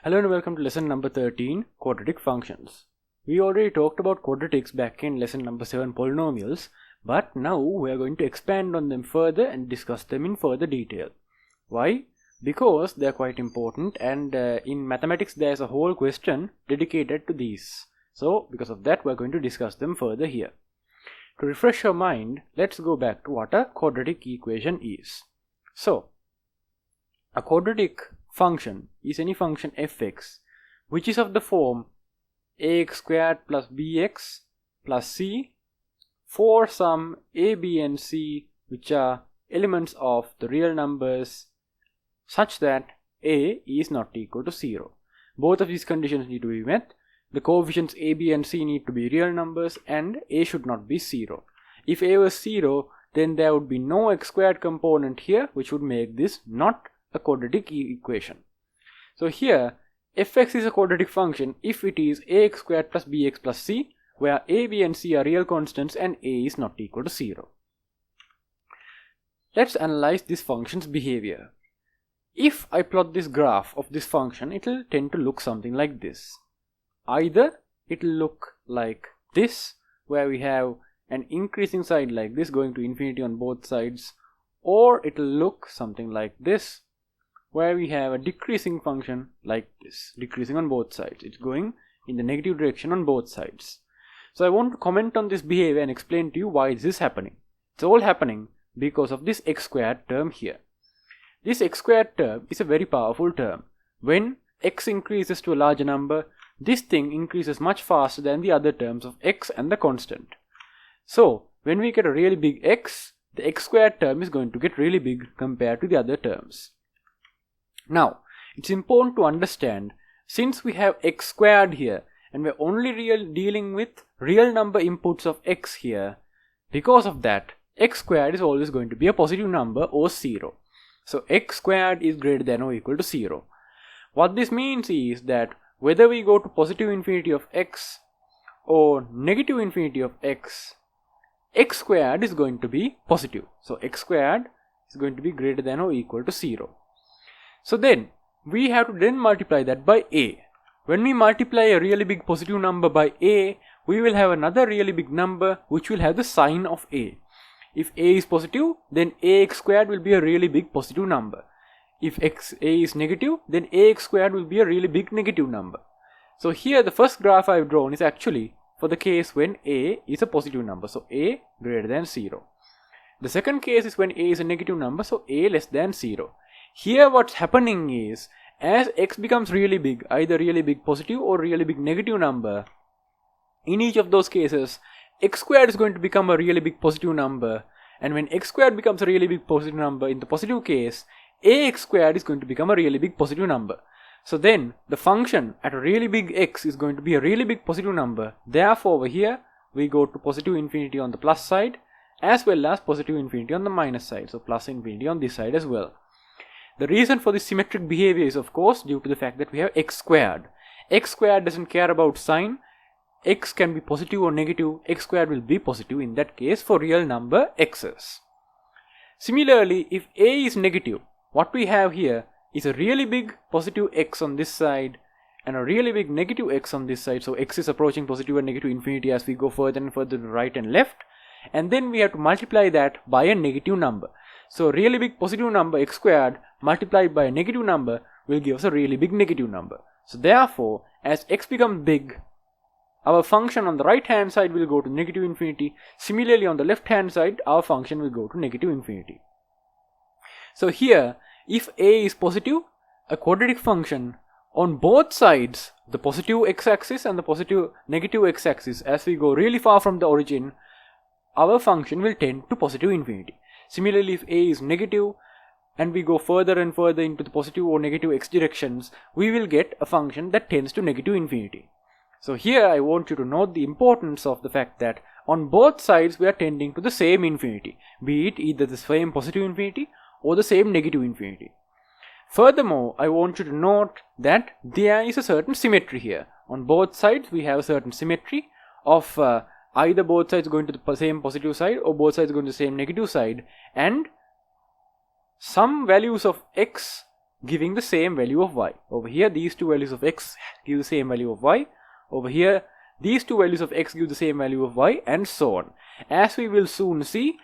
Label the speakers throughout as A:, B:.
A: Hello and welcome to lesson number 13, quadratic functions. We already talked about quadratics back in lesson number 7, polynomials, but now we are going to expand on them further and discuss them in further detail. Why? Because they are quite important, and in mathematics there is a whole question dedicated to these. So because of that we are going to discuss them further here. To refresh your mind, let's go back to what a quadratic equation is. So a quadratic function is any function fx which is of the form ax squared plus bx plus c for some a, b and c which are elements of the real numbers such that a is not equal to 0. Both of these conditions need to be met. The coefficients a, b and c need to be real numbers and a should not be 0. If a was 0, then there would be no x squared component here, which would make this not a quadratic equation. So here fx is a quadratic function if it is ax squared plus bx plus c, where a, b and c are real constants and a is not equal to 0. Let's analyze this function's behavior. If I plot this graph of this function, it will tend to look something like this. Either it will look like this, where we have an increasing side like this going to infinity on both sides, or it will look something like this, where we have a decreasing function like this, decreasing on both sides. It's going in the negative direction on both sides. So I want to comment on this behavior and explain to you why this is happening. It's all happening because of this x squared term here. This x squared term is a very powerful term. When x increases to a larger number, this thing increases much faster than the other terms of x and the constant. So when we get a really big x, the x squared term is going to get really big compared to the other terms. Now, it's important to understand, since we have x squared here and we're only dealing with real number inputs of x here, because of that, x squared is always going to be a positive number or 0. So x squared is greater than or equal to 0. What this means is that whether we go to positive infinity of x or negative infinity of x, x squared is going to be positive. So x squared is going to be greater than or equal to 0. So then we have to then multiply that by a. When we multiply a really big positive number by a, we will have another really big number which will have the sign of a. If a is positive, then ax squared will be a really big positive number. If a is negative, then ax squared will be a really big negative number. So here the first graph I have drawn is actually for the case when a is a positive number, so a greater than 0. The second case is when a is a negative number, so a less than 0. Here what's happening is, as x becomes really big, either really big positive or really big negative number, in each of those cases, x squared is going to become a really big positive number, and when x squared becomes a really big positive number, in the positive case, ax squared is going to become a really big positive number. So then, the function at a really big x is going to be a really big positive number. Therefore, over here, we go to positive infinity on the plus side, as well as positive infinity on the minus side. So plus infinity on this side as well. The reason for this symmetric behavior is of course due to the fact that we have x squared. X squared doesn't care about sign. X can be positive or negative. X squared will be positive in that case for real number x's. Similarly, if a is negative, what we have here is a really big positive x on this side and a really big negative x on this side. So x is approaching positive and negative infinity as we go further and further to the right and left. And then we have to multiply that by a negative number. So really big positive number x squared multiplied by a negative number will give us a really big negative number. So therefore, as x becomes big, our function on the right hand side will go to negative infinity. Similarly, on the left hand side, our function will go to negative infinity. So here, if a is positive, a quadratic function, on both sides, the positive x-axis and the positive negative x-axis, as we go really far from the origin, our function will tend to positive infinity. Similarly, if a is negative and we go further and further into the positive or negative x directions, we will get a function that tends to negative infinity. So here I want you to note the importance of the fact that on both sides we are tending to the same infinity, be it either the same positive infinity or the same negative infinity. Furthermore, I want you to note that there is a certain symmetry here. On both sides we have a certain symmetry of either both sides going to the same positive side or both sides going to the same negative side, and some values of x giving the same value of y. Over here, these two values of x give the same value of y. Over here, these two values of x give the same value of y, and so on. As we will soon see,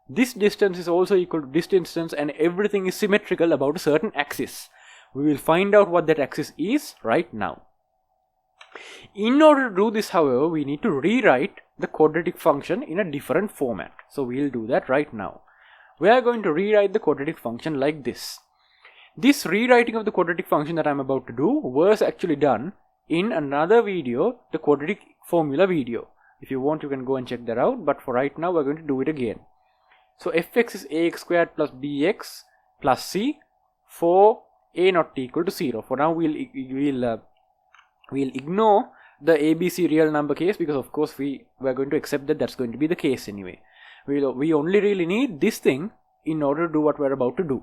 A: this distance is also equal to this distance, and everything is symmetrical about a certain axis. We will find out what that axis is right now. In order to do this, however, we need to rewrite the quadratic function in a different format. So we will do that right now. We are going to rewrite the quadratic function like this. This rewriting of the quadratic function that I am about to do was actually done in another video, the quadratic formula video. If you want, you can go and check that out, but for right now we are going to do it again. So fx is ax squared plus bx plus c for a not equal to 0. For now we'll ignore the ABC real number case, because of course we are going to accept that that's going to be the case anyway. We only really need this thing in order to do what we're about to do.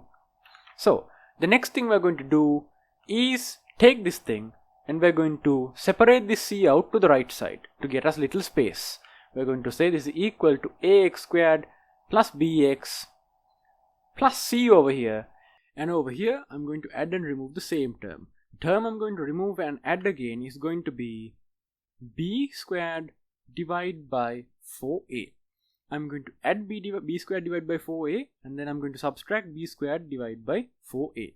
A: So the next thing we're going to do is take this thing and we're going to separate this c out to the right side to get us little space. We're going to say this is equal to ax squared plus bx plus c over here, and over here I'm going to add and remove the same term. The term I'm going to remove and add again is going to be b squared divided by 4a. I'm going to add b squared divided by 4a, and then I'm going to subtract b squared divided by 4a.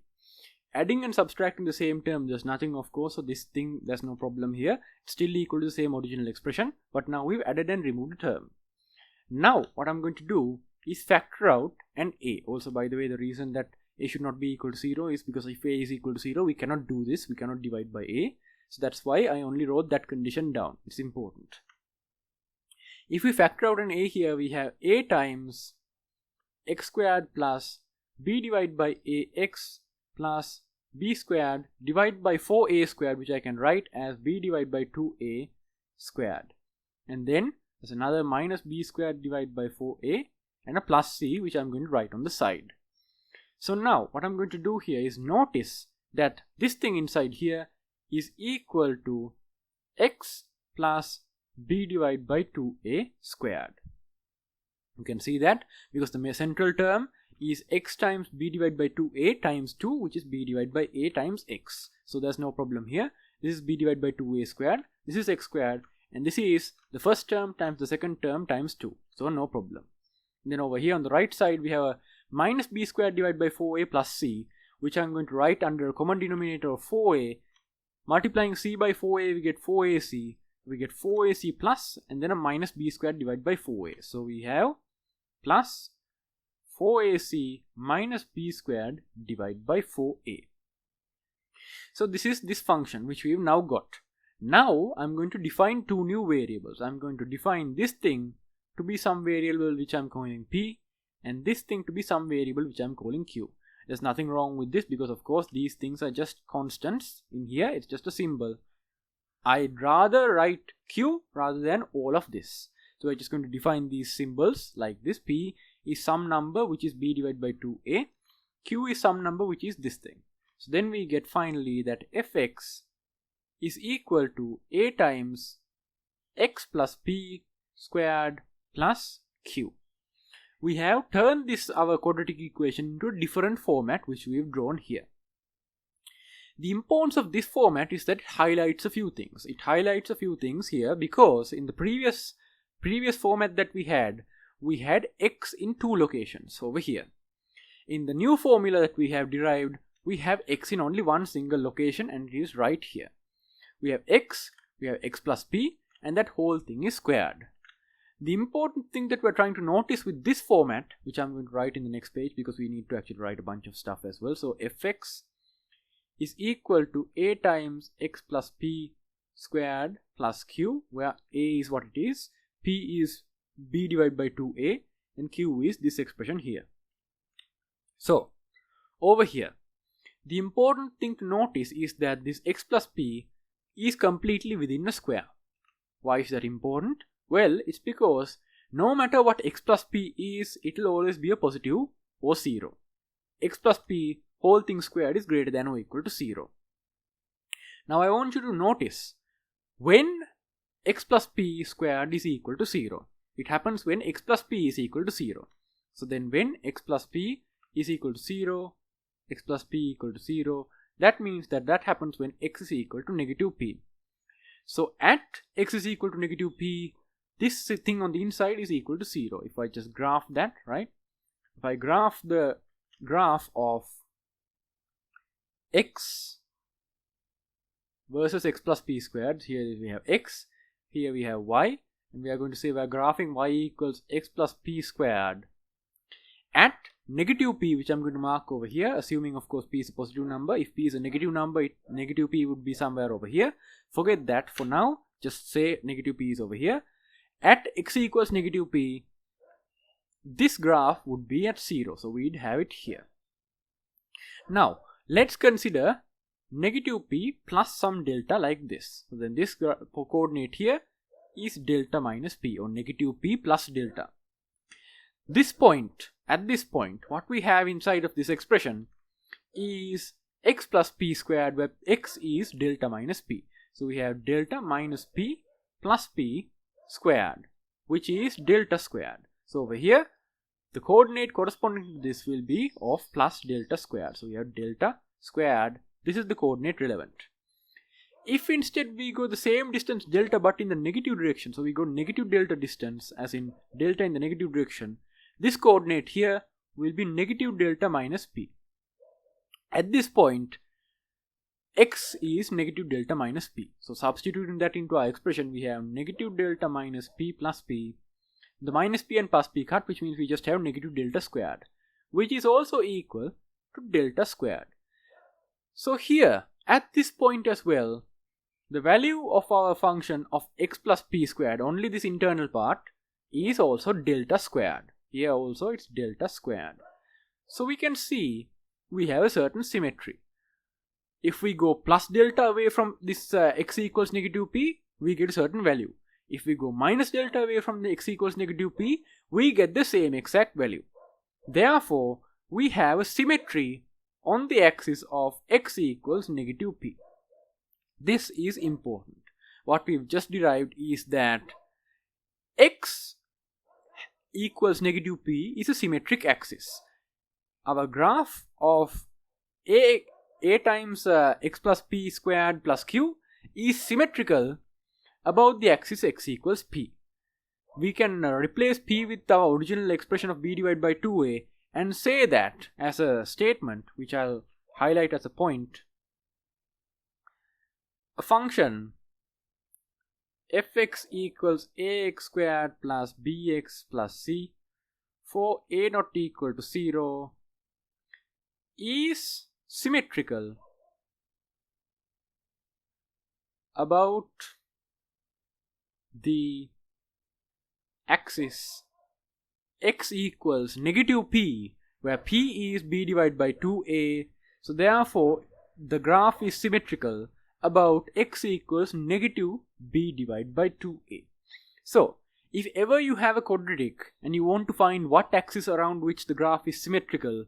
A: Adding and subtracting the same term, there's nothing of course, so this thing, there's no problem here. It's still equal to the same original expression, but now we've added and removed the term. Now what I'm going to do is factor out an a. Also, by the way, the reason that a should not be equal to 0 is because if a is equal to 0, we cannot do this, we cannot divide by a. So that's why I only wrote that condition down. It's important. If we factor out an a here, we have a times x squared plus b divided by ax plus b squared divided by 4a squared, which I can write as b divided by 2a squared. And then there's another minus b squared divided by 4a and a plus c, which I'm going to write on the side. So now what I'm going to do here is notice that this thing inside here is equal to x plus b divided by 2a squared. You can see that because the central term is x times b divided by 2a times 2, which is b divided by a times x. So there's no problem here. This is b divided by 2a squared, this is x squared, and this is the first term times the second term times 2. So no problem. And then over here on the right side we have a minus b squared divided by 4a plus c, which I'm going to write under a common denominator of 4a. Multiplying c by 4a, we get 4ac. We get 4ac plus and then a minus b squared divided by 4a. So we have plus 4ac minus b squared divided by 4a. So this is this function which we've now got. Now I'm going to define two new variables. I'm going to define this thing to be some variable which I'm calling p, and this thing to be some variable which I'm calling q. There's nothing wrong with this because of course these things are just constants. In here it's just a symbol. I'd rather write q rather than all of this. So we're just going to define these symbols like this. P is some number which is b divided by 2a. Q is some number which is this thing. So then we get finally that fx is equal to a times x plus p squared plus q. We have turned this our quadratic equation into a different format which we've drawn here. The importance of this format is that it highlights a few things. It highlights a few things here because in the previous format that we had x in two locations over here. In the new formula that we have derived, we have x in only one single location, and it is right here. We have x plus p, and that whole thing is squared. The important thing that we're trying to notice with this format, which I'm going to write in the next page because we need to actually write a bunch of stuff as well. So fx is equal to a times x plus p squared plus q, where a is what it is, p is b divided by 2a, and q is this expression here. So over here, the important thing to notice is that this x plus p is completely within a square. Why is that important? Well, it's because no matter what x plus p is, it will always be a positive or 0. X plus p whole thing squared is greater than or equal to 0. Now I want you to notice when x plus p squared is equal to 0. It happens when x plus p is equal to 0. So then when x plus p is equal to 0, x plus p equal to 0. That means that happens when x is equal to negative p. So at x is equal to negative p, this thing on the inside is equal to 0. If I just graph that, right? If I graph the graph of x versus x plus p squared, here we have x, here we have y, and we are going to say we are graphing y equals x plus p squared at negative p, which I'm going to mark over here, assuming of course p is a positive number. If p is a negative number, negative p would be somewhere over here. Forget that for now, just say negative p is over here. At x equals negative p, this graph would be at 0, so we'd have it here. Now let's consider negative p plus some delta like this. So then this coordinate here is delta minus p, or negative p plus delta. This point, at this point, what we have inside of this expression is x plus p squared, where x is delta minus p. So we have delta minus p plus p squared, which is delta squared. So over here, the coordinate corresponding to this will be of plus delta squared. So we have delta squared. This is the coordinate relevant. If instead we go the same distance delta but in the negative direction, so we go negative delta distance, as in delta in the negative direction, this coordinate here will be negative delta minus p. At this point, x is negative delta minus p. So substituting that into our expression, we have negative delta minus p plus p. The minus p and plus p cut, which means we just have negative delta squared, which is also equal to delta squared. So here, at this point as well, the value of our function of x plus p squared, only this internal part, is also delta squared. Here also it's delta squared. So we can see we have a certain symmetry. If we go plus delta away from this x equals negative p, we get a certain value. If we go minus delta away from the x equals negative p, we get the same exact value. Therefore, we have a symmetry on the axis of x equals negative p. This is important. What we've just derived is that x equals negative p is a symmetric axis. Our graph of a times x plus p squared plus q is symmetrical about the axis x equals p. We can replace p with our original expression of b divided by 2a and say that as a statement, which I'll highlight as a point. A function fx equals ax squared plus bx plus c for a not equal to 0 is symmetrical about the axis x equals negative p, where p is b divided by 2a. So therefore the graph is symmetrical about x equals negative b divided by 2a. So if ever you have a quadratic and you want to find what axis around which the graph is symmetrical,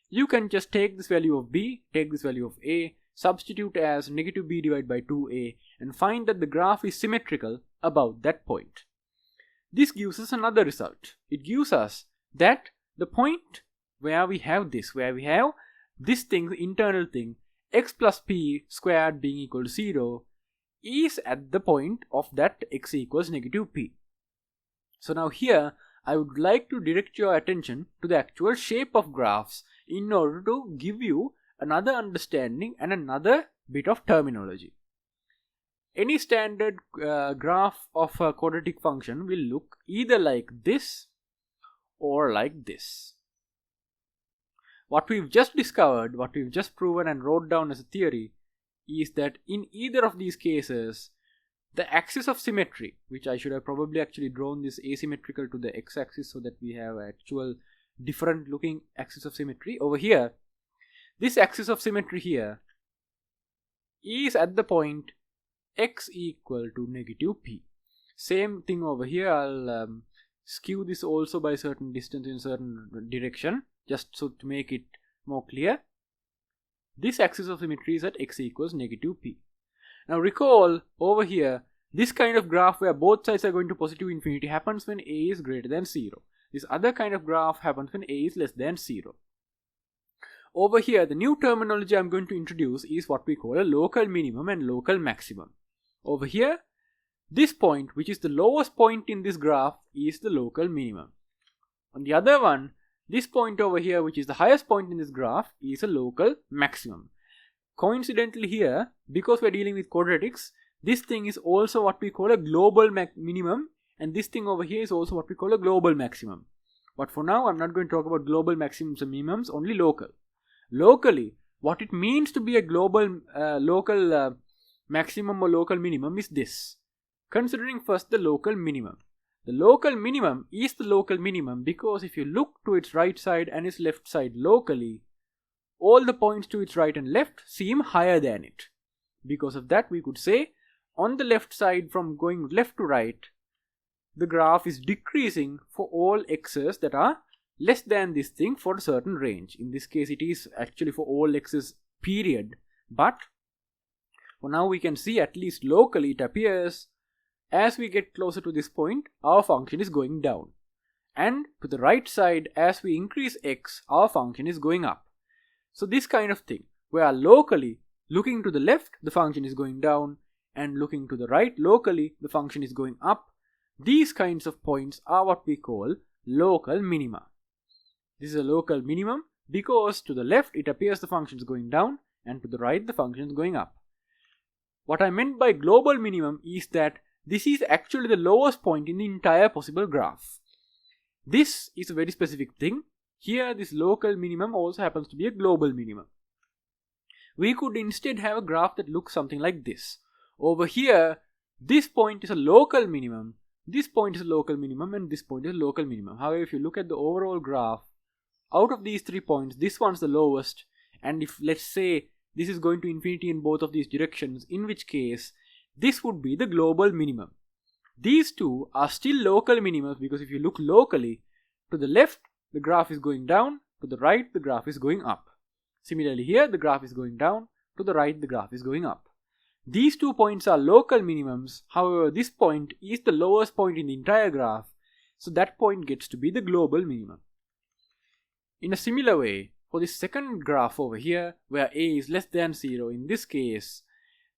A: you can just take this value of b, take this value of a, substitute as negative b divided by 2a, and find that the graph is symmetrical about that point. This gives us another result. It gives us that the point where we have this thing, the internal thing, x plus p squared being equal to 0, is at the point of that x equals negative p. So now here I would like to direct your attention to the actual shape of graphs in order to give you another understanding and another bit of terminology. Any standard graph of a quadratic function will look either like this or like this. What we've just discovered, what we've just proven and wrote down as a theory, is that in either of these cases, the axis of symmetry, which I should have probably actually drawn this asymmetrical to the x-axis so that we have actual different looking axis of symmetry. Over here, this axis of symmetry here is at the point x equal to negative p. Same thing over here, I'll skew this also by certain distance in certain direction, just so to make it more clear. This axis of symmetry is at x equals negative p. Now recall over here, this kind of graph where both sides are going to positive infinity happens when a is greater than 0. This other kind of graph happens when a is less than 0. over here, the new terminology I'm going to introduce is what we call a local minimum and local maximum. Over here, this point, which is the lowest point in this graph, is the local minimum. On the other one, this point over here, which is the highest point in this graph, is a local maximum. Coincidentally here, because we're dealing with quadratics, this thing is also what we call a global minimum, and this thing over here is also what we call a global maximum. But for now, I'm not going to talk about global maximums and minimums, only local. Locally, what it means to be a global local maximum or local minimum is this. Considering first the local minimum. The local minimum is the local minimum because if you look to its right side and its left side locally, all the points to its right and left seem higher than it. Because of that, we could say on the left side, from going left to right, the graph is decreasing for all x's that are less than this thing for a certain range. In this case, it is actually for all x's period. But for now, we can see at least locally it appears as we get closer to this point, our function is going down. And to the right side, as we increase x, our function is going up. So this kind of thing, where locally, looking to the left, the function is going down, and looking to the right, locally, the function is going up. These kinds of points are what we call local minima. This is a local minimum because to the left, it appears the function is going down, and to the right, the function is going up. What I meant by global minimum is that this is actually the lowest point in the entire possible graph. This is a very specific thing. Here, this local minimum also happens to be a global minimum. We could instead have a graph that looks something like this. Over here, this point is a local minimum, this point is a local minimum, and this point is a local minimum. However, if you look at the overall graph, out of these 3 points, this one's the lowest, and if let's say this is going to infinity in both of these directions, in which case this would be the global minimum. These two are still local minimums because if you look locally, to the left the graph is going down, to the right the graph is going up. Similarly here the graph is going down, to the right the graph is going up. These 2 points are local minimums, however this point is the lowest point in the entire graph, so that point gets to be the global minimum. In a similar way, for this second graph over here, where a is less than 0, in this case,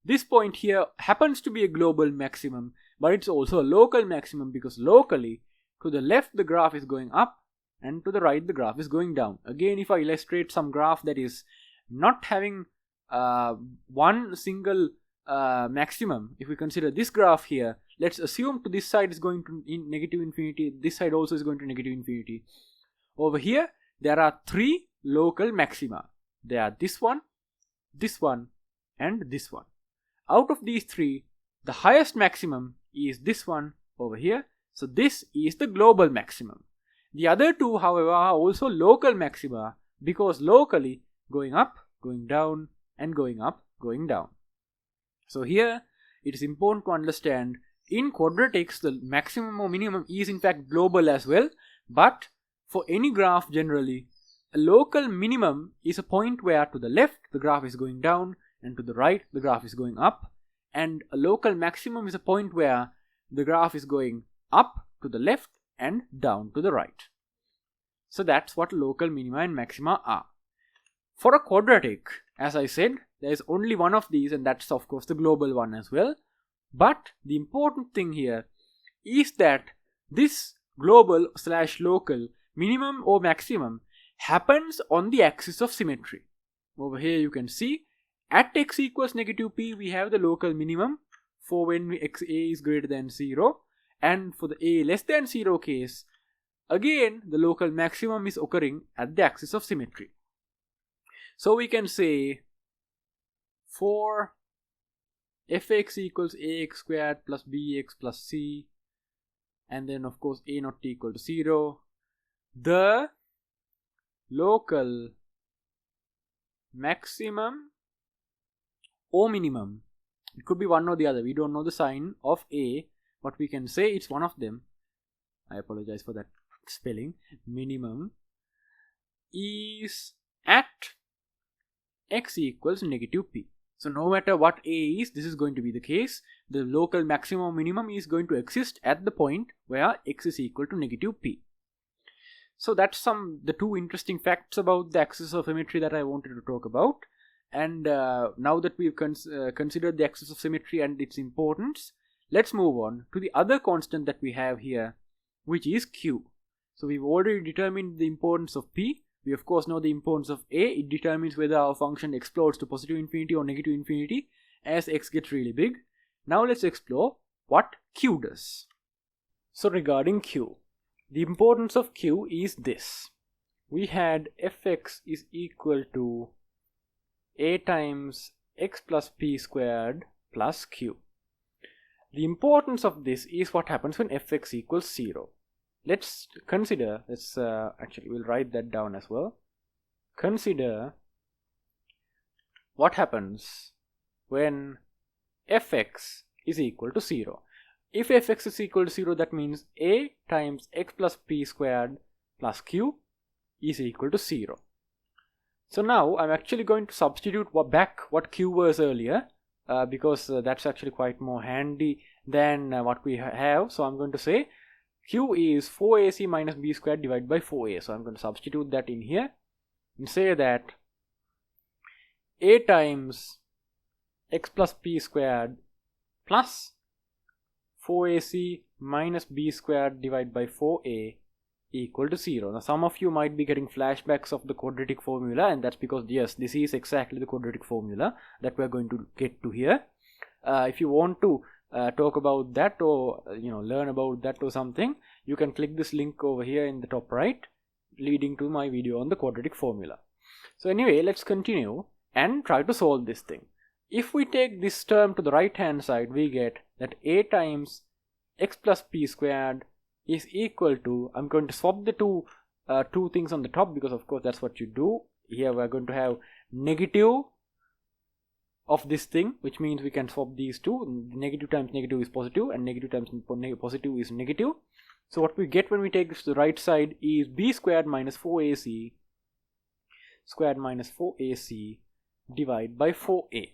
A: this point here happens to be a global maximum, but it's also a local maximum because locally, to the left the graph is going up and to the right the graph is going down. Again, if I illustrate some graph that is not having one single maximum, if we consider this graph here, let's assume to this side is going to negative infinity, this side also is going to negative infinity. Over here, there are 3 local maxima. They are this one, and this one. Out of these 3, the highest maximum is this one over here. So this is the global maximum. The other 2, however, are also local maxima because locally going up, going down, and going up, going down. So here it is important to understand in quadratics the maximum or minimum is in fact global as well, but for any graph generally, a local minimum is a point where to the left the graph is going down and to the right the graph is going up, and a local maximum is a point where the graph is going up to the left and down to the right. So that's what local minima and maxima are. For a quadratic, as I said, there is only one of these, and that's of course the global one as well. But the important thing here is that this global / local minimum or maximum happens on the axis of symmetry. Over here you can see at x equals negative p we have the local minimum for when a is greater than 0, and for the a less than 0 case, again the local maximum is occurring at the axis of symmetry. So we can say for fx equals ax squared plus bx plus c, and then of course a not equal to 0, the local maximum or minimum, it could be one or the other, we don't know the sign of a, but we can say it's one of them. I apologize for that spelling. Minimum is at x equals negative p. So no matter what a is, this is going to be the case. The local maximum minimum is going to exist at the point where x is equal to negative p. So that's the two interesting facts about the axis of symmetry that I wanted to talk about. And now that we've considered the axis of symmetry and its importance, let's move on to the other constant that we have here, which is Q. So we've already determined the importance of P. We of course know the importance of A. It determines whether our function explodes to positive infinity or negative infinity as x gets really big. Now let's explore what Q does. So regarding Q, the importance of Q is this. We had fx is equal to a times x plus p squared plus q. The importance of this is what happens when fx equals 0. Let's consider, actually we'll write that down as well. Consider what happens when fx is equal to 0. If fx is equal to 0, that means a times x plus p squared plus q is equal to 0. So now I'm actually going to substitute back what q was earlier because that's actually quite more handy than what we have. So I'm going to say q is 4ac minus b squared divided by 4a. So I'm going to substitute that in here and say that a times x plus p squared plus 4ac minus b squared divided by 4a equal to 0. Now some of you might be getting flashbacks of the quadratic formula, and that's because yes, this is exactly the quadratic formula that we're going to get to here. If you want to talk about that or learn about that or something, you can click this link over here in the top right leading to my video on the quadratic formula. So anyway, let's continue and try to solve this thing. If we take this term to the right hand side, we get that a times x plus p squared is equal to, I'm going to swap the two things on the top because of course that's what you do. Here we're going to have negative of this thing, which means we can swap these two. Negative times negative is positive and negative times positive is negative. So what we get when we take this to the right side is b squared minus 4ac squared minus 4ac divided by 4a.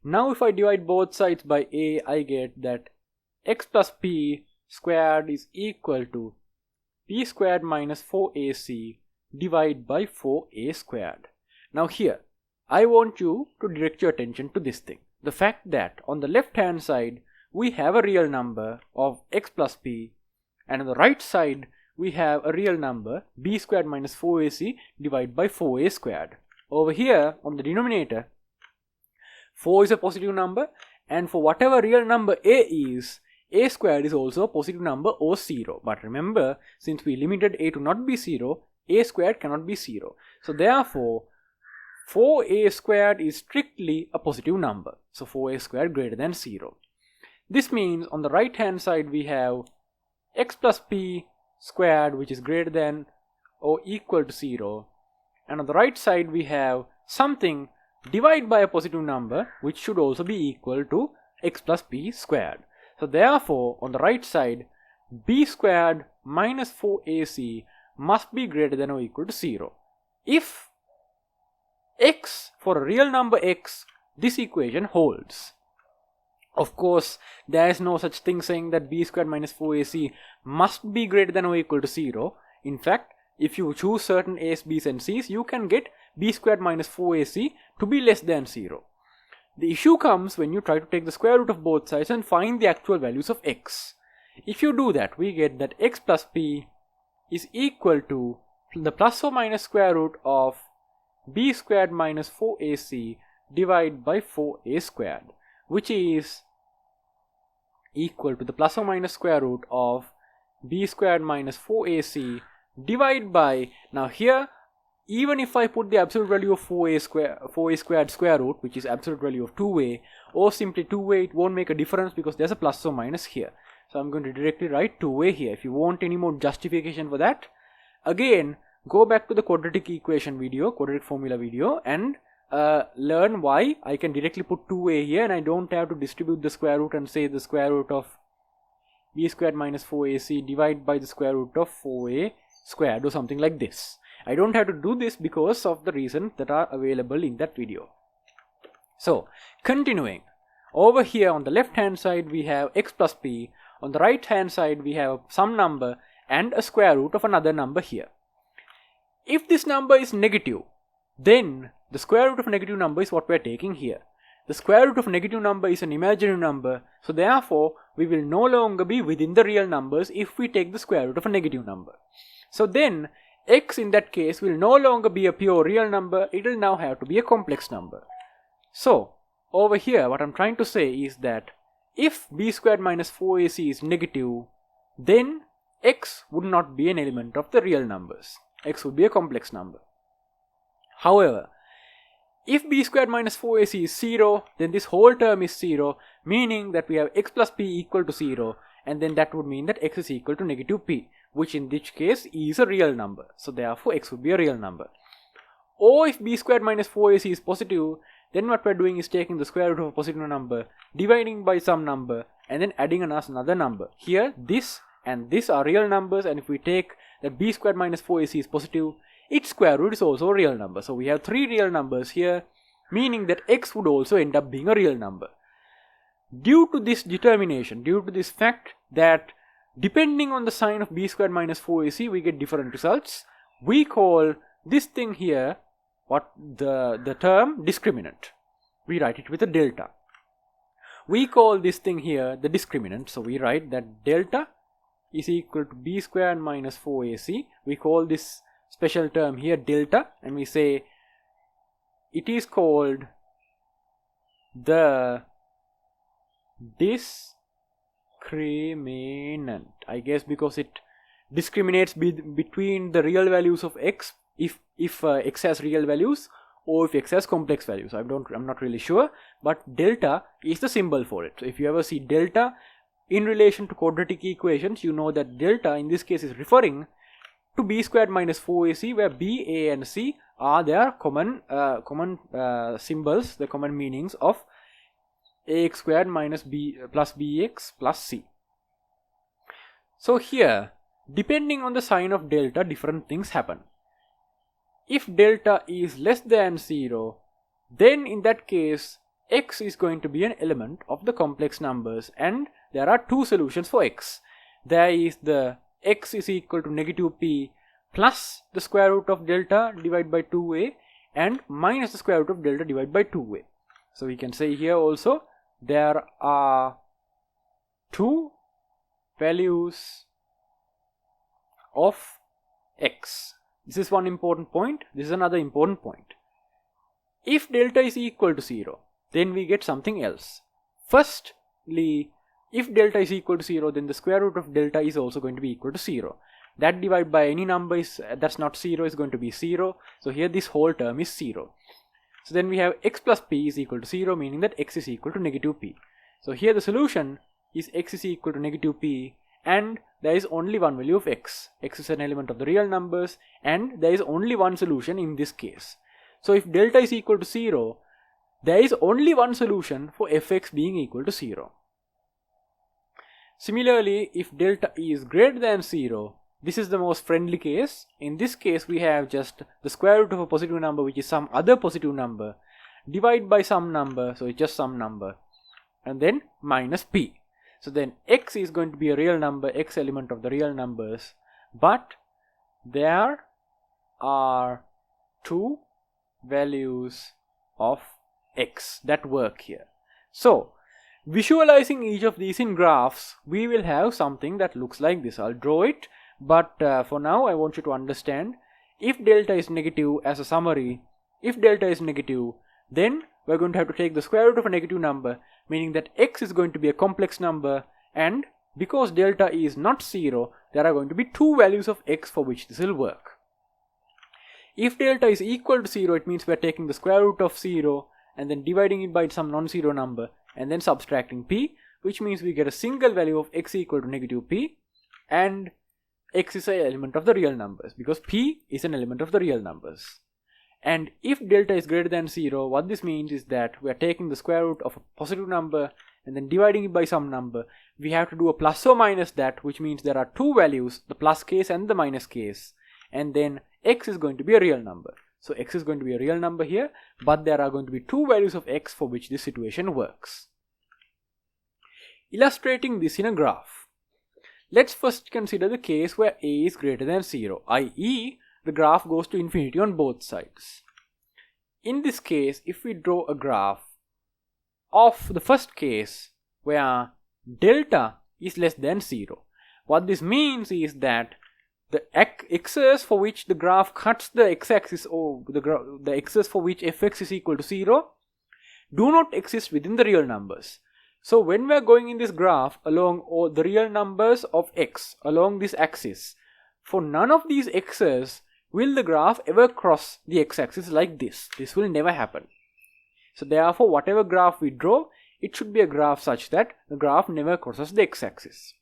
A: Now if I divide both sides by a, I get that x plus p squared is equal to p squared minus 4ac divided by 4a squared. Now here, I want you to direct your attention to this thing. The fact that on the left hand side, we have a real number of x plus p, and on the right side, we have a real number b squared minus 4ac divided by 4a squared. Over here, on the denominator, 4 is a positive number, and for whatever real number a is, a squared is also a positive number or 0. But remember, since we limited a to not be 0, a squared cannot be 0. So therefore, 4a squared is strictly a positive number. So 4a squared greater than 0. This means on the right hand side we have x plus p squared, which is greater than or equal to 0. And on the right side we have something divided by a positive number, which should also be equal to x plus p squared. So therefore, on the right side, b squared minus 4ac must be greater than or equal to 0. If x, for a real number x, this equation holds. Of course, there is no such thing saying that b squared minus 4ac must be greater than or equal to 0. In fact, if you choose certain a's, b's and c's, you can get b squared minus 4ac to be less than 0. The issue comes when you try to take the square root of both sides and find the actual values of x. If you do that, we get that x plus p is equal to the plus or minus square root of b squared minus 4ac divided by 4a squared, which is equal to the plus or minus square root of b squared minus 4ac divided by, now here, even if I put the absolute value of 4a squared square root, which is absolute value of 2a, or simply 2a, it won't make a difference because there's a plus or minus here. So I'm going to directly write 2a here. If you want any more justification for that, again, go back to the quadratic equation video, quadratic formula video, and learn why I can directly put 2a here and I don't have to distribute the square root and say the square root of b squared minus 4ac divided by the square root of 4a squared or something like this. I don't have to do this because of the reasons that are available in that video. So, continuing. Over here on the left hand side we have x plus p. On the right hand side we have some number and a square root of another number here. If this number is negative, then the square root of a negative number is what we are taking here. The square root of a negative number is an imaginary number, so therefore we will no longer be within the real numbers if we take the square root of a negative number. So then x in that case will no longer be a pure real number, it will now have to be a complex number. So over here what I'm trying to say is that if b squared minus 4ac is negative, then x would not be an element of the real numbers. X would be a complex number. However, if b squared minus 4ac is 0, then this whole term is 0, meaning that we have x plus p equal to 0, and then that would mean that x is equal to negative p, which in this case is a real number. So therefore x would be a real number. Or if b squared minus 4ac is positive, then what we're doing is taking the square root of a positive number, dividing by some number, and then adding another number. Here this and this are real numbers, and if we take that b squared minus 4ac is positive, its square root is also a real number. So we have 3 real numbers here, meaning that x would also end up being a real number. Due to this determination, due to this fact that depending on the sign of b squared minus 4ac we get different results, we call this thing here what the term discriminant. We write it with a delta. We call this thing here the discriminant, so we write that delta is equal to b squared minus 4ac. We call this special term here delta, and we say it is called the discriminant, I guess, because it discriminates between the real values of x if x has real values or if x has complex values. I'm not really sure, but delta is the symbol for it. So if you ever see delta in relation to quadratic equations, you know that delta in this case is referring to b squared minus 4ac, where b, a and c are their common symbols, the common meanings of ax squared minus b plus bx plus c. So here, depending on the sign of delta, different things happen. If delta is less than 0, then in that case x is going to be an element of the complex numbers, and there are 2 solutions for x. There is the x is equal to negative p plus the square root of delta divided by 2a and minus the square root of delta divided by 2a. So we can say here also there are 2 values of x. This is one important point. This is another important point. If delta is equal to 0, then we get something else. Firstly, if delta is equal to 0, then the square root of delta is also going to be equal to 0. That divided by any number that's not 0 is going to be 0. So here this whole term is 0. So then we have x plus p is equal to 0, meaning that x is equal to negative p. So here the solution is x is equal to negative p, and there is only one value of x. X is an element of the real numbers, and there is only one solution in this case. So if delta is equal to 0, there is only one solution for fx being equal to 0. Similarly, if delta is greater than 0, this is the most friendly case. In this case, we have just the square root of a positive number, which is some other positive number, divided by some number, so it's just some number, and then minus p. So then x is going to be a real number, x element of the real numbers, but there are 2 values of x that work here. So visualizing each of these in graphs, we will have something that looks like this. I'll draw it, but for now I want you to understand, if delta is negative, as a summary, if delta is negative, then we're going to have to take the square root of a negative number, meaning that x is going to be a complex number, and because delta is not 0, there are going to be 2 values of x for which this will work. If delta is equal to 0, it means we're taking the square root of 0 and then dividing it by some non-zero number and then subtracting p, which means we get a single value of x equal to negative p, and x is an element of the real numbers because p is an element of the real numbers. And if delta is greater than 0, what this means is that we are taking the square root of a positive number and then dividing it by some number. We have to do a plus or minus that, which means there are 2 values, the plus case and the minus case, and then x is going to be a real number. So x is going to be a real number here, but there are going to be 2 values of x for which this situation works. Illustrating this in a graph. Let's first consider the case where a is greater than 0, i.e. the graph goes to infinity on both sides. In this case, if we draw a graph of the first case where delta is less than 0, what this means is that the x's for which the graph cuts the x-axis, or the x's for which fx is equal to 0, do not exist within the real numbers. So when we are going in this graph along all the real numbers of x along this axis, for none of these x's will the graph ever cross the x-axis like this. This will never happen. So therefore, whatever graph we draw, it should be a graph such that the graph never crosses the x-axis.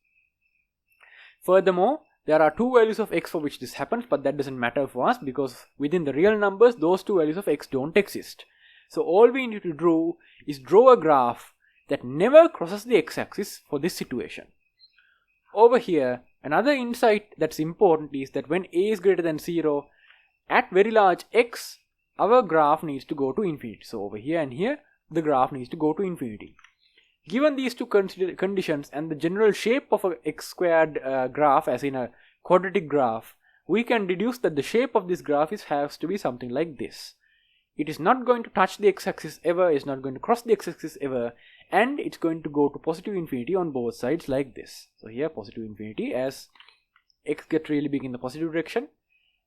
A: Furthermore, there are two values of x for which this happens, but that doesn't matter for us because within the real numbers, those two values of x don't exist. So all we need to do is draw a graph that never crosses the x-axis for this situation. Over here, another insight that's important is that when a is greater than 0, at very large x, our graph needs to go to infinity. So over here and here, the graph needs to go to infinity. Given these two conditions and the general shape of a x squared graph, as in a quadratic graph, we can deduce that the shape of this graph has to be something like this. It is not going to touch the x-axis ever, it's not going to cross the x-axis ever, and it's going to go to positive infinity on both sides like this. So here positive infinity as x gets really big in the positive direction,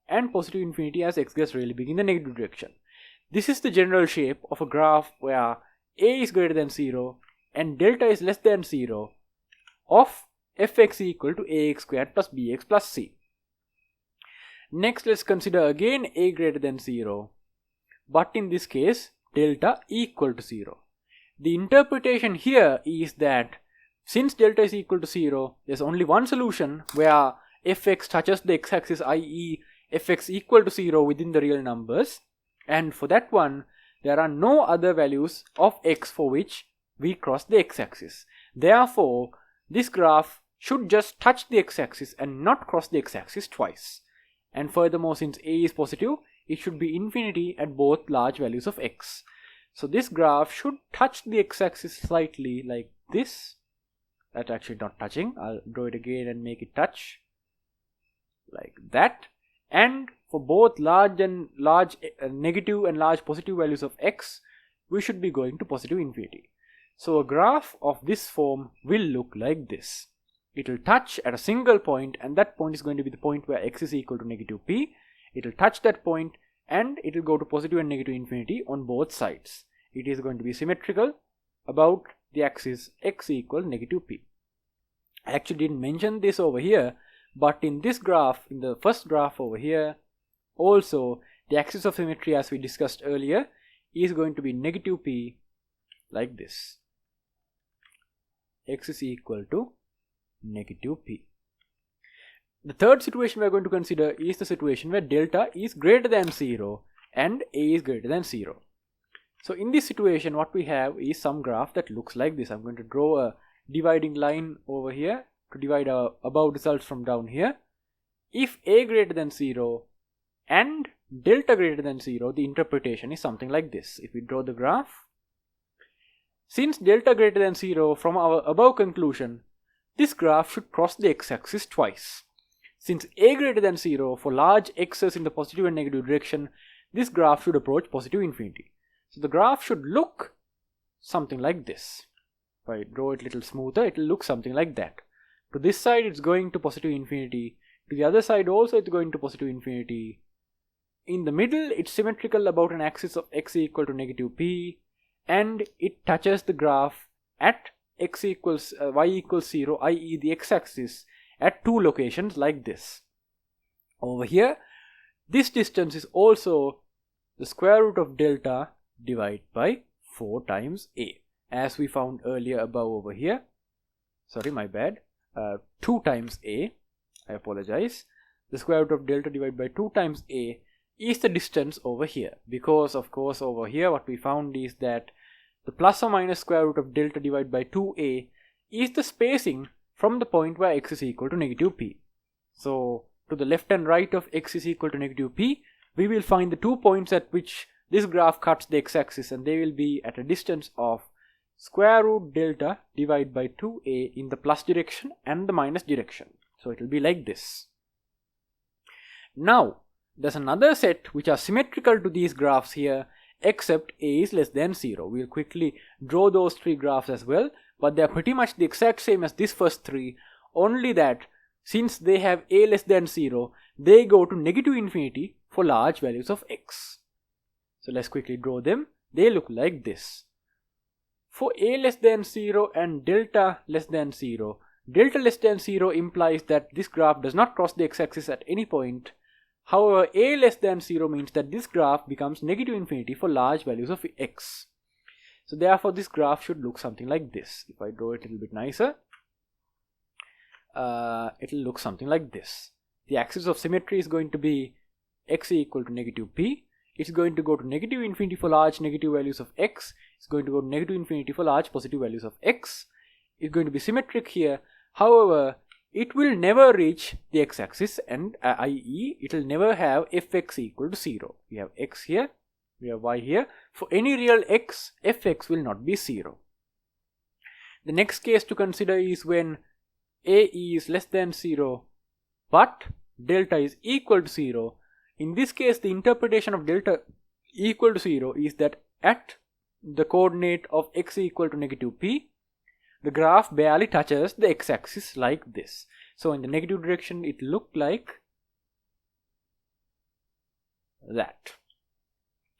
A: and positive infinity as x gets really big in the negative direction. This is the general shape of a graph where a is greater than 0 and delta is less than 0 of fx equal to ax squared plus bx plus c. Next, let's consider again a greater than 0, but in this case delta equal to 0. The interpretation here is that since delta is equal to 0, there's only one solution where fx touches the x-axis, i.e. fx equal to 0 within the real numbers, and for that one there are no other values of x for which we cross the x-axis. Therefore, this graph should just touch the x-axis and not cross the x-axis twice. And furthermore, since a is positive, it should be infinity at both large values of x. So this graph should touch the x-axis slightly like this. That's actually not touching. I'll draw it again and make it touch like that. And for both large negative and large positive values of x, we should be going to positive infinity. So a graph of this form will look like this. It will touch at a single point, and that point is going to be the point where x is equal to negative p. It will touch that point and it will go to positive and negative infinity on both sides. It is going to be symmetrical about the axis x equal negative p. I actually didn't mention this over here, but in this graph, in the first graph over here, also the axis of symmetry, as we discussed earlier, is going to be negative p like this. X is equal to negative p. The third situation we are going to consider is the situation where delta is greater than 0 and a is greater than 0. So in this situation, what we have is some graph that looks like this. I'm going to draw a dividing line over here to divide our above results from down here. If a greater than 0 and delta greater than 0, the interpretation is something like this. If we draw the graph, since delta greater than 0, from our above conclusion, this graph should cross the x-axis twice. Since a greater than 0 for large x's in the positive and negative direction, this graph should approach positive infinity. So the graph should look something like this. If I draw it a little smoother, it will look something like that. To this side it's going to positive infinity. To the other side also it's going to positive infinity. In the middle it's symmetrical about an axis of x equal to negative p, and it touches the graph at x equals y equals 0, i.e. the x-axis, at two locations like this. Over here, this distance is also the square root of delta divided by 4 times a, as we found earlier above over here. Sorry, my bad. 2 times a, I apologize. The square root of delta divided by 2 times a is the distance over here, because of course over here what we found is that the plus or minus square root of delta divided by 2a is the spacing from the point where x is equal to negative p. So to the left and right of x is equal to negative p, we will find the 2 points at which this graph cuts the x-axis, and they will be at a distance of square root delta divided by 2a in the plus direction and the minus direction. So it will be like this. Now there's another set which are symmetrical to these graphs here, except a is less than 0. We'll quickly draw those 3 graphs as well, but they are pretty much the exact same as this first 3, only that since they have a less than 0, they go to negative infinity for large values of x. So let's quickly draw them. They look like this. For a less than 0 and delta less than 0, delta less than 0 implies that this graph does not cross the x-axis at any point. However, a less than 0 means that this graph becomes negative infinity for large values of x. So therefore this graph should look something like this. If I draw it a little bit nicer, it will look something like this. The axis of symmetry is going to be x equal to negative p. It's going to go to negative infinity for large negative values of x. It's going to go to negative infinity for large positive values of x. It's going to be symmetric here. However, it will never reach the x-axis, and i.e. it will never have fx equal to 0. We have x here, we have y here. For any real x, fx will not be 0. The next case to consider is when a is less than 0 but delta is equal to 0. In this case, the interpretation of delta equal to 0 is that at the coordinate of x equal to negative p, the graph barely touches the x-axis like this. So in the negative direction, it looked like that.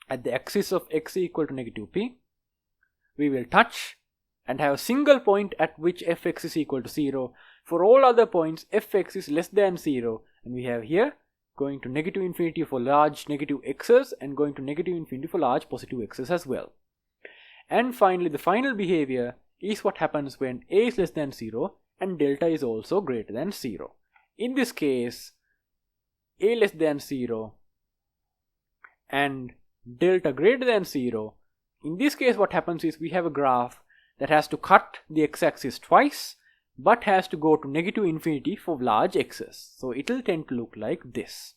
A: At the axis of x equal to negative p, we will touch and have a single point at which fx is equal to 0. For all other points, fx is less than 0, and we have here going to negative infinity for large negative x's and going to negative infinity for large positive x's as well. And finally, the final behavior is what happens when a is less than 0 and delta is also greater than 0. In this case, a less than 0 and delta greater than 0. In this case, what happens is we have a graph that has to cut the x-axis twice but has to go to negative infinity for large x's. So it will tend to look like this.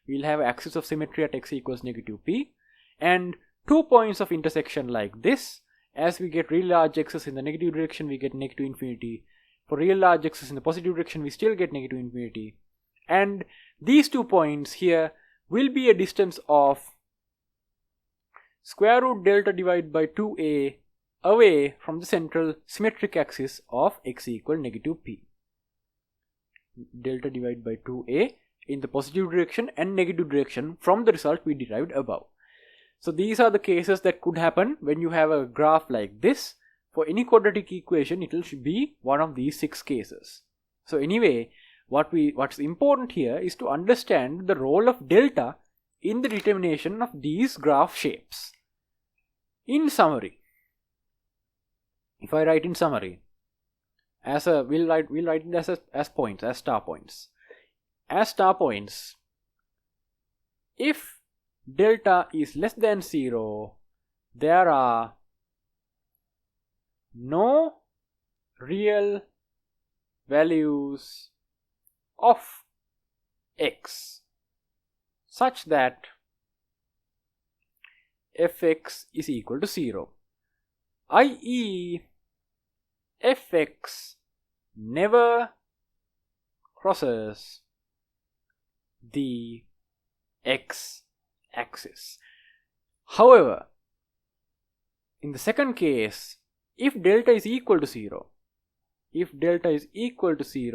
A: We'll have axis of symmetry at x equals negative p and 2 points of intersection like this. As we get real large x's in the negative direction, we get negative infinity. For real large x's in the positive direction, we still get negative infinity. And these 2 points here will be a distance of square root delta divided by 2a away from the central symmetric axis of x equal negative p. Delta divided by 2a in the positive direction and negative direction from the result we derived above. So these are the cases that could happen when you have a graph like this. For any quadratic equation, it will be one of these 6 cases. So anyway, what's important here is to understand the role of delta in the determination of these graph shapes. In summary, if I write in summary, we'll write it as points, as star points. As star points, if delta is less than 0, there are no real values of x such that fx is equal to 0, i.e. fx never crosses the x-axis. However, in the second case, if delta is equal to 0,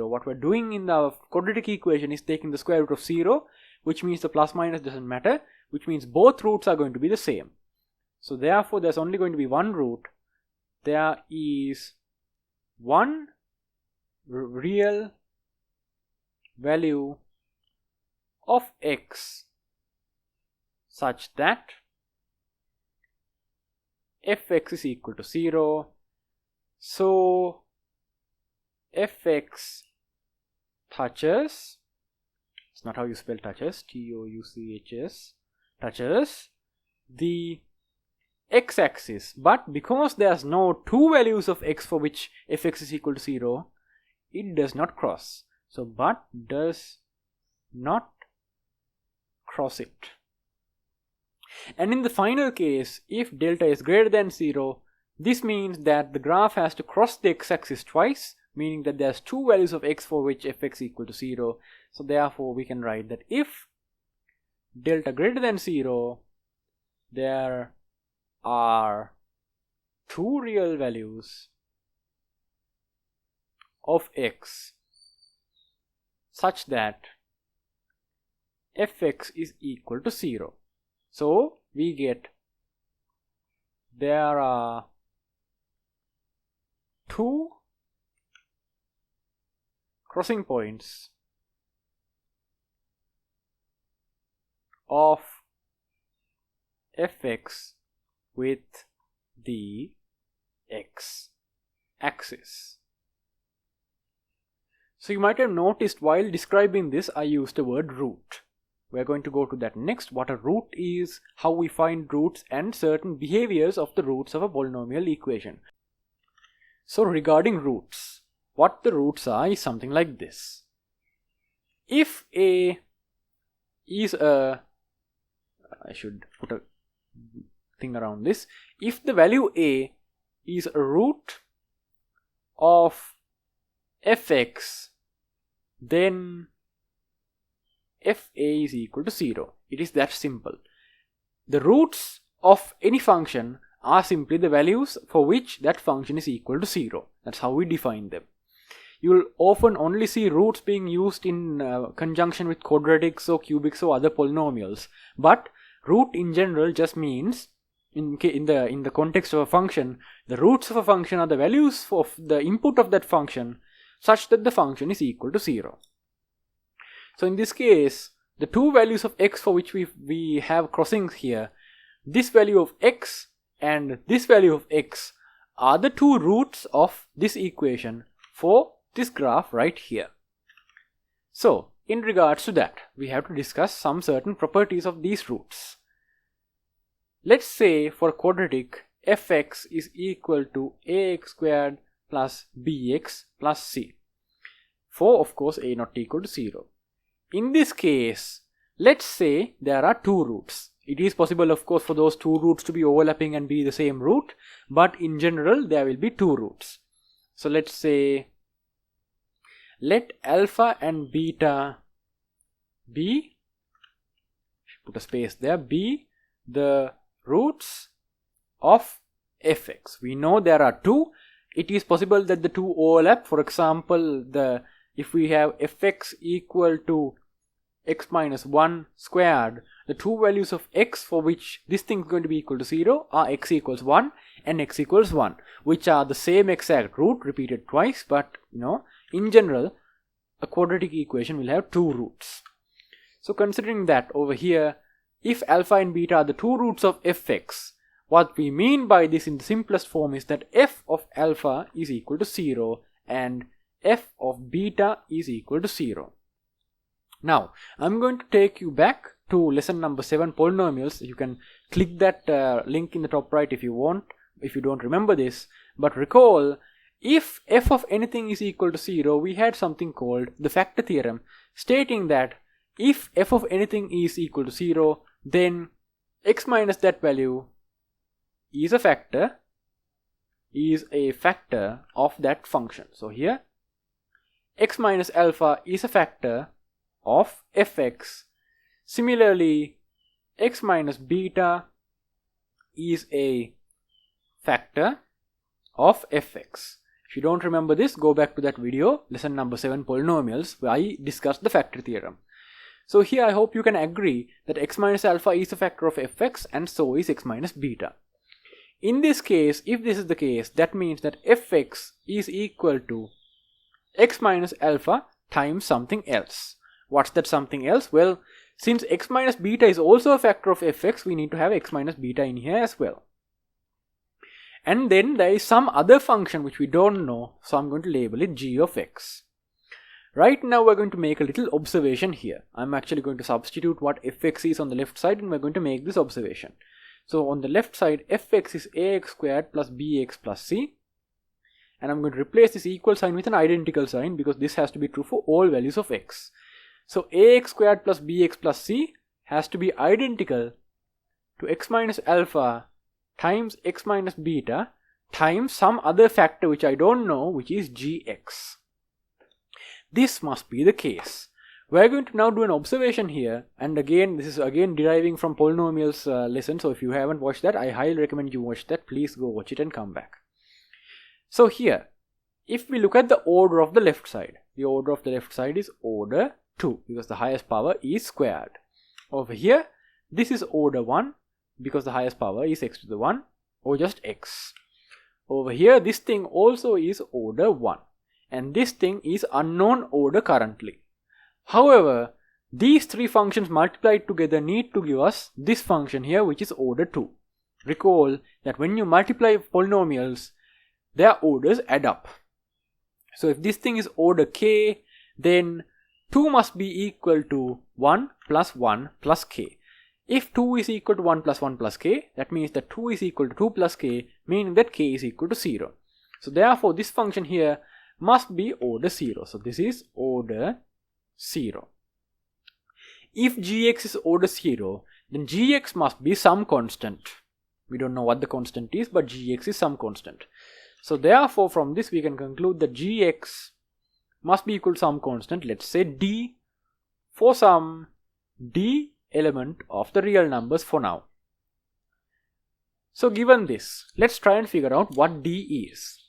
A: what we're doing in the quadratic equation is taking the square root of 0, which means the plus minus doesn't matter, which means both roots are going to be the same. So therefore, there's only going to be one root. There is one real value of x such that fx is equal to 0. So fx touches, it's not how you spell touches, touchs, touches the x-axis, but because there's no 2 values of x for which fx is equal to 0, it does not cross. So but does not cross it. And in the final case, if delta is greater than 0, this means that the graph has to cross the x-axis twice, meaning that there's 2 values of x for which fx equal to 0. So therefore we can write that if delta greater than 0, there are two real values of x such that fx is equal to 0. So we get there are two crossing points of fx with the x axis. So you might have noticed while describing this I used the word root. We're going to go to that next, what a root is, how we find roots, and certain behaviors of the roots of a polynomial equation. So regarding roots, what the roots are is something like this. If a is a, I should put a thing around this, if the value a is a root of fx, then fa is equal to 0. It is that simple. The roots of any function are simply the values for which that function is equal to 0. That's how we define them. You will often only see roots being used in conjunction with quadratics or cubics or other polynomials. But root in general just means, in the context of a function, the roots of a function are the values of the input of that function such that the function is equal to 0. So in this case, the two values of x for which we have crossings here, this value of x and this value of x are the two roots of this equation for this graph right here. So in regards to that, we have to discuss some certain properties of these roots. Let's say for a quadratic, fx is equal to ax squared plus bx plus c. For of course a not equal to 0. In this case, let's say there are two roots. It is possible of course for those two roots to be overlapping and be the same root, but in general there will be two roots. So let's say, let alpha and beta be, put a space there, be the roots of fx. We know there are two. It is possible that the two overlap. For example, if we have fx equal to x minus 1 squared, the two values of x for which this thing is going to be equal to 0 are x equals 1 and x equals 1, which are the same exact root repeated twice, but in general a quadratic equation will have two roots. So considering that over here, if alpha and beta are the two roots of fx, what we mean by this in the simplest form is that f of alpha is equal to 0 and f of beta is equal to 0. Now, I'm going to take you back to lesson number 7, polynomials. You can click that link in the top right if you want, if you don't remember this. But recall, if f of anything is equal to 0, we had something called the factor theorem, stating that if f of anything is equal to 0, then x minus that value is a factor of that function. So here, x minus alpha is a factor of fx. Similarly, x minus beta is a factor of fx. If you don't remember this, go back to that video, lesson number 7, polynomials, where I discussed the factor theorem. So here I hope you can agree that x minus alpha is a factor of fx and so is x minus beta. In this case, if this is the case, that means that fx is equal to x minus alpha times something else. What's that something else? Well, since x minus beta is also a factor of fx, we need to have x minus beta in here as well. And then there is some other function which we don't know, so I'm going to label it g of x. Right now we're going to make a little observation here. I'm actually going to substitute what fx is on the left side and we're going to make this observation. So on the left side, fx is ax squared plus bx plus c. And I'm going to replace this equal sign with an identical sign because this has to be true for all values of x. So ax squared plus bx plus c has to be identical to x minus alpha times x minus beta times some other factor which I don't know, which is gx. This must be the case. We're going to now do an observation here, and again this is again deriving from polynomials lesson, so if you haven't watched that, I highly recommend you watch that. Please go watch it and come back. So here, if we look at the order of the left side, the order of the left side is order 2 because the highest power is squared. Over here, this is order 1 because the highest power is x to the 1 or just x. Over here, this thing also is order 1 and this thing is unknown order currently. However, these three functions multiplied together need to give us this function here, which is order 2. Recall that when you multiply polynomials, their orders add up. So if this thing is order k, then 2 must be equal to 1 plus 1 plus k. If 2 is equal to 1 plus 1 plus k, that means that 2 is equal to 2 plus k, meaning that k is equal to 0. So therefore, this function here must be order 0. So this is order 0. If gx is order 0, then gx must be some constant. We don't know what the constant is, but gx is some constant. So therefore, from this we can conclude that gx must be equal to some constant, let's say d, for some d element of the real numbers for now. So given this, let's try and figure out what d is.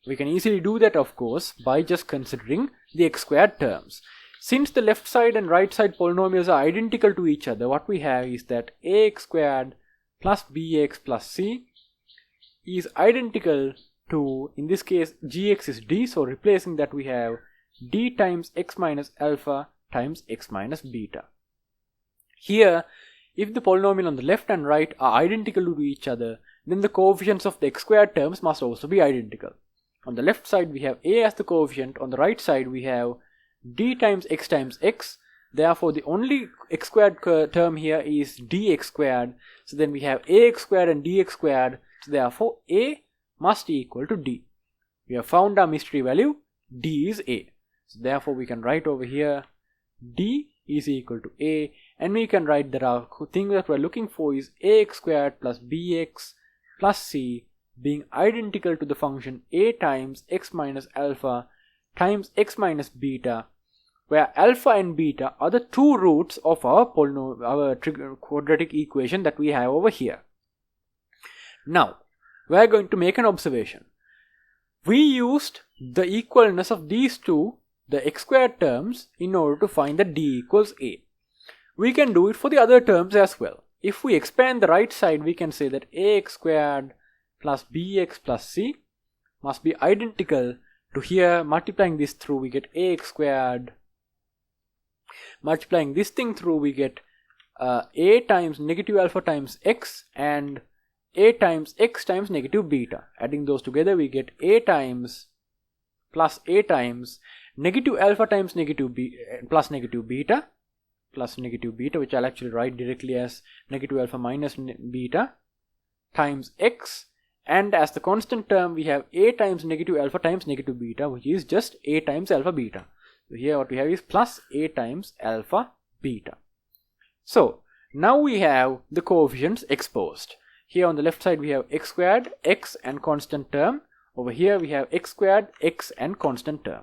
A: We can easily do that, of course, by just considering the x squared terms. Since the left side and right side polynomials are identical to each other, what we have is that ax squared plus bx plus c is identical to, in this case, gx is d, so replacing that we have d times x minus alpha times x minus beta. Here, if the polynomial on the left and right are identical to each other, then the coefficients of the x squared terms must also be identical. On the left side we have a as the coefficient, on the right side we have d times x, therefore the only x squared term here is dx squared, so then we have ax squared and dx squared, so therefore a must equal to d. We have found our mystery value, d is a. So therefore we can write over here d is equal to a, and we can write that our thing that we're looking for is ax squared plus bx plus c being identical to the function a times x minus alpha times x minus beta, where alpha and beta are the two roots of our quadratic equation that we have over here. Now, we are going to make an observation. We used the equalness of these two, the x squared terms, in order to find that d equals a. We can do it for the other terms as well. If we expand the right side, we can say that ax squared plus bx plus c must be identical to here. Multiplying this through, we get ax squared. Multiplying this thing through, we get a times negative alpha times x and a times x times negative beta. Adding those together, we get a times plus a times negative alpha times negative plus negative beta, which I'll actually write directly as negative alpha minus beta times x, and as the constant term we have a times negative alpha times negative beta, which is just a times alpha beta. So here what we have is plus a times alpha beta. So now we have the coefficients exposed. Here on the left side we have x squared, x and constant term. Over here we have x squared, x and constant term.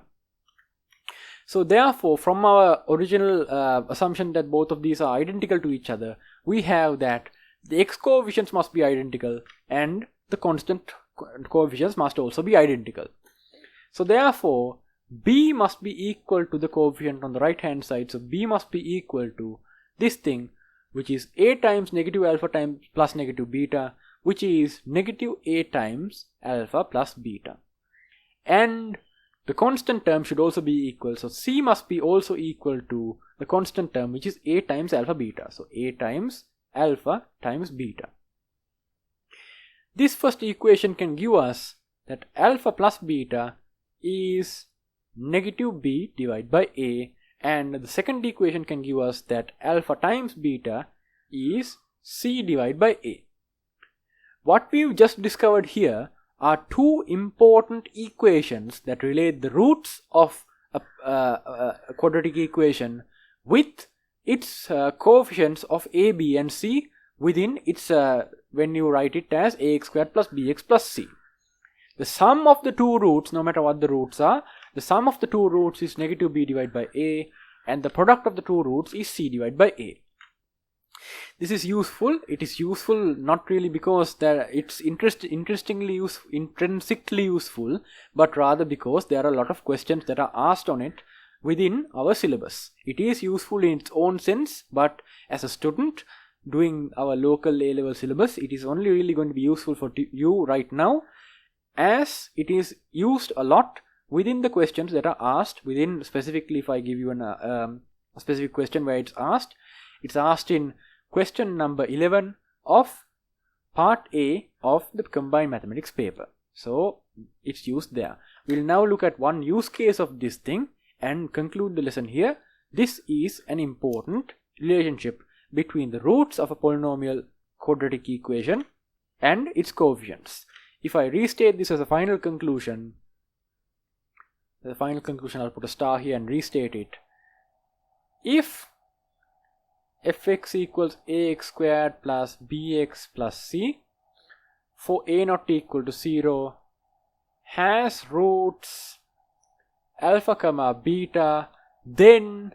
A: So therefore, from our original assumption that both of these are identical to each other, we have that the x coefficients must be identical and the constant coefficients must also be identical. So therefore, b must be equal to the coefficient on the right hand side. So b must be equal to this thing, which is a times negative alpha times plus negative beta, which is negative a times alpha plus beta. And the constant term should also be equal. So c must be also equal to the constant term, which is a times alpha beta. So a times alpha times beta. This first equation can give us that alpha plus beta is negative b divided by a, and the second equation can give us that alpha times beta is c divided by a. What we've just discovered here are two important equations that relate the roots of a quadratic equation with its coefficients of a, b and c within its when you write it as ax squared plus bx plus c. The sum of the two roots, no matter what the roots are, the sum of the two roots is negative b divided by a, and the product of the two roots is c divided by a. This is useful. It is useful not really because it's intrinsically useful, but rather because there are a lot of questions that are asked on it within our syllabus. It is useful in its own sense, but as a student doing our local A-level syllabus, it is only really going to be useful for you right now, as it is used a lot within the questions that are asked within. Specifically, if I give you a specific question where it's asked in question number 11 of part A of the combined mathematics paper. So it's used there. We'll now look at one use case of this thing and conclude the lesson here. This is an important relationship between the roots of a polynomial quadratic equation and its coefficients. If I restate this as a final conclusion, I'll put a star here and restate it. If fx equals ax squared plus bx plus c for a not equal to 0 has roots alpha comma beta, then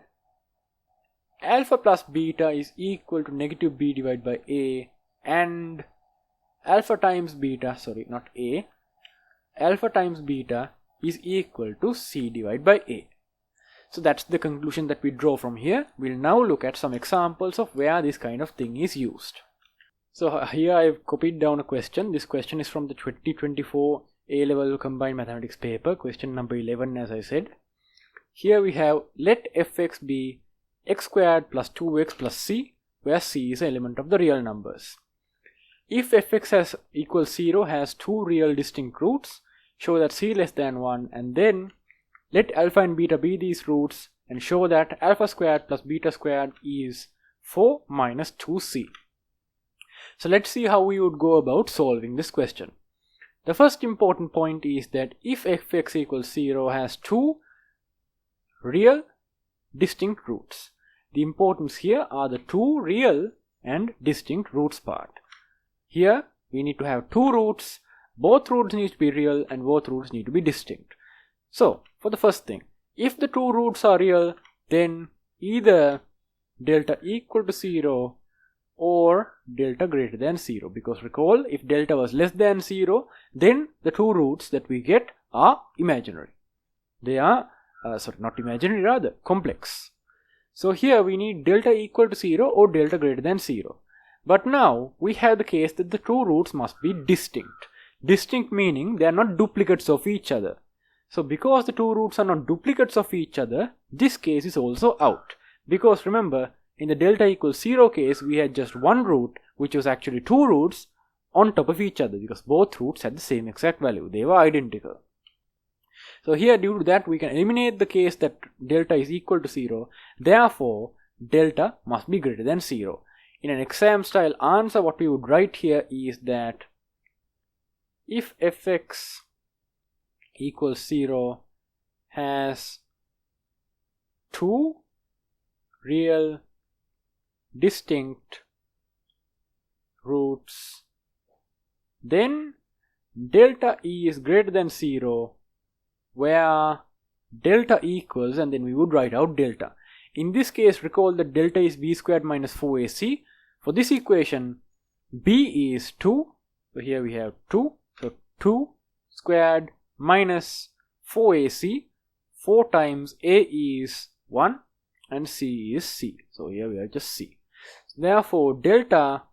A: alpha plus beta is equal to negative b divided by a, and alpha times beta, alpha times beta is equal to c divided by a. So that's the conclusion that we draw from here. We'll now look at some examples of where this kind of thing is used. So here I've copied down a question. This question is from the 2024 A-level combined mathematics paper, question number 11 as I said. Here we have let fx be x squared plus 2x plus c, where c is an element of the real numbers. If fx equals 0 has two real distinct roots, show that c less than 1, and then let alpha and beta be these roots and show that alpha squared plus beta squared is 4 minus 2c. So let's see how we would go about solving this question. The first important point is that if fx equals 0 has two real distinct roots. The importance here are the two real and distinct roots part. Here we need to have two roots. Both roots need to be real and both roots need to be distinct. So for the first thing, if the two roots are real, then either delta equal to 0 or delta greater than 0, because recall, if delta was less than 0, then the two roots that we get are imaginary. They are not imaginary, rather complex. So here we need delta equal to 0 or delta greater than 0. But now we have the case that the two roots must be distinct. Distinct meaning they are not duplicates of each other. So because the two roots are not duplicates of each other, this case is also out. Because remember, in the delta equals 0 case, we had just one root, which was actually two roots on top of each other, because both roots had the same exact value. They were identical. So here, due to that, we can eliminate the case that delta is equal to 0. Therefore, delta must be greater than 0. In an exam style answer, what we would write here is that if fx equals 0 has two real distinct roots, then delta e is greater than 0, where delta equals, and then we would write out delta. In this case, recall that delta is b squared minus 4ac. For this equation, b is 2, so here we have 2, so 2 squared minus 4ac, 4 times a is 1 and c is c, so here we have just c. Therefore, delta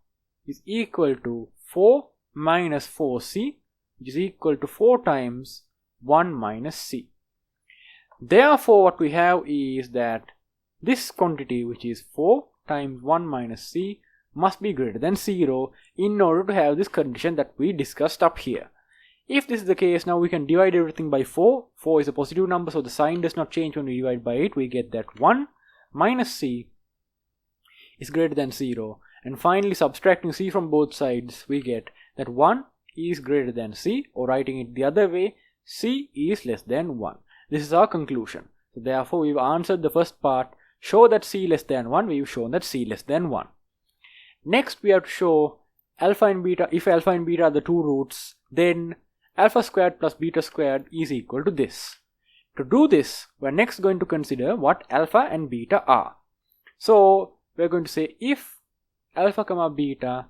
A: is equal to 4 minus 4c, which is equal to 4 times 1 minus c. Therefore, what we have is that this quantity, which is 4 times 1 minus c, must be greater than 0 in order to have this condition that we discussed up here. If this is the case, now we can divide everything by 4. 4 is a positive number, so the sign does not change when we divide by it. We get that 1 minus c is greater than 0. And finally, subtracting c from both sides, we get that 1 is greater than c, or writing it the other way, c is less than 1. This is our conclusion. So therefore, we've answered the first part. Show that c less than 1, we've shown that c less than 1. Next, we have to show alpha and beta. If alpha and beta are the two roots, then alpha squared plus beta squared is equal to this. To do this, we're next going to consider what alpha and beta are. So we're going to say if alpha comma beta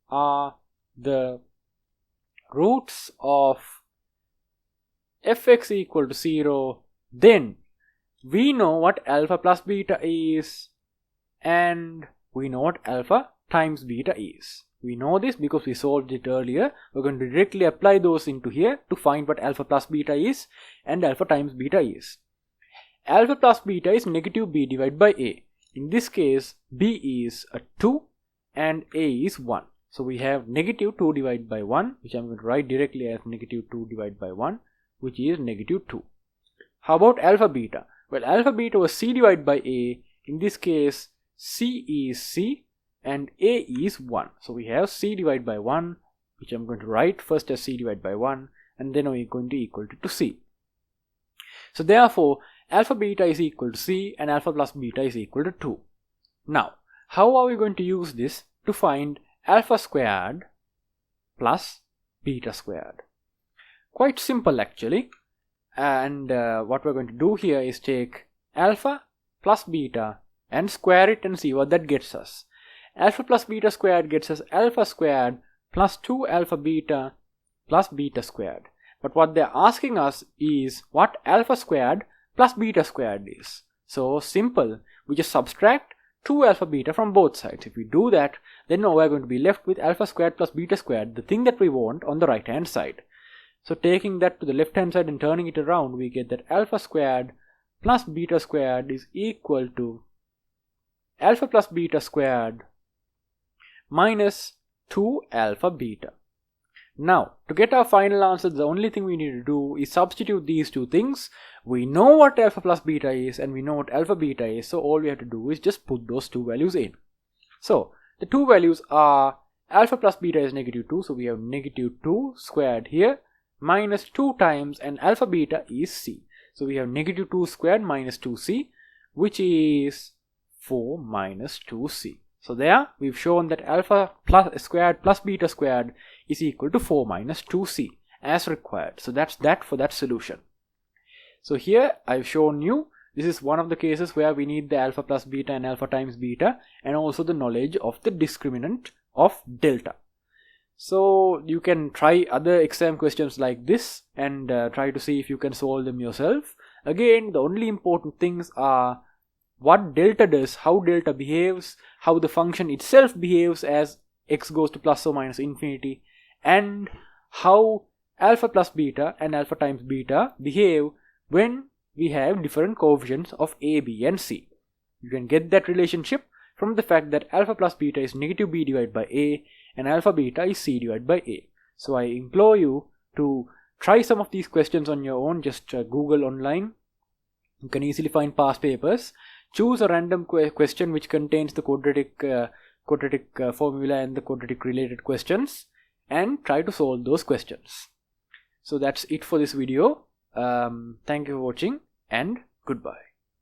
A: are the roots of fx equal to 0, then we know what alpha plus beta is and we know what alpha times beta is. We know this because we solved it earlier. We're going to directly apply those into here to find what alpha plus beta is and alpha times beta is. Alpha plus beta is negative b divided by a. In this case, b is a 2 and a is 1. So we have negative 2 divided by 1, which I'm going to write directly as negative 2 divided by 1, which is negative 2. How about alpha beta? Well, alpha beta was c divided by a. In this case, c is c and a is 1. So we have c divided by 1, which I'm going to write first as c divided by 1, and then we're going to equal to c. So therefore, alpha beta is equal to c and alpha plus beta is equal to 2. Now, how are we going to use this to find alpha squared plus beta squared? Quite simple actually. And what we're going to do here is take alpha plus beta and square it and see what that gets us. Alpha plus beta squared gets us alpha squared plus 2 alpha beta plus beta squared. But what they're asking us is what alpha squared plus beta squared is. So simple, we just subtract 2 alpha beta from both sides. If we do that, then now we're going to be left with alpha squared plus beta squared, the thing that we want on the right hand side. So taking that to the left hand side and turning it around, we get that alpha squared plus beta squared is equal to alpha plus beta squared minus 2 alpha beta. Now, to get our final answer, the only thing we need to do is substitute these two things. We know what alpha plus beta is and we know what alpha beta is, so all we have to do is just put those two values in. So, the two values are alpha plus beta is negative 2, so we have negative 2 squared here, minus 2 times, and alpha beta is c. So we have negative 2 squared minus 2c, which is 4 minus 2c. So there we've shown that alpha plus squared plus beta squared is equal to 4 minus 2c as required. So that's that for that solution. So here I've shown you this is one of the cases where we need the alpha plus beta and alpha times beta and also the knowledge of the discriminant of delta. So you can try other exam questions like this and try to see if you can solve them yourself. Again, the only important things are what delta does, how delta behaves, how the function itself behaves as x goes to plus or minus infinity, and how alpha plus beta and alpha times beta behave when we have different coefficients of a, b and c. You can get that relationship from the fact that alpha plus beta is negative b divided by a and alpha beta is c divided by a. So I implore you to try some of these questions on your own. Just Google online. You can easily find past papers. Choose a random question which contains the quadratic formula and the quadratic related questions and try to solve those questions. So that's it for this video. Thank you for watching and goodbye.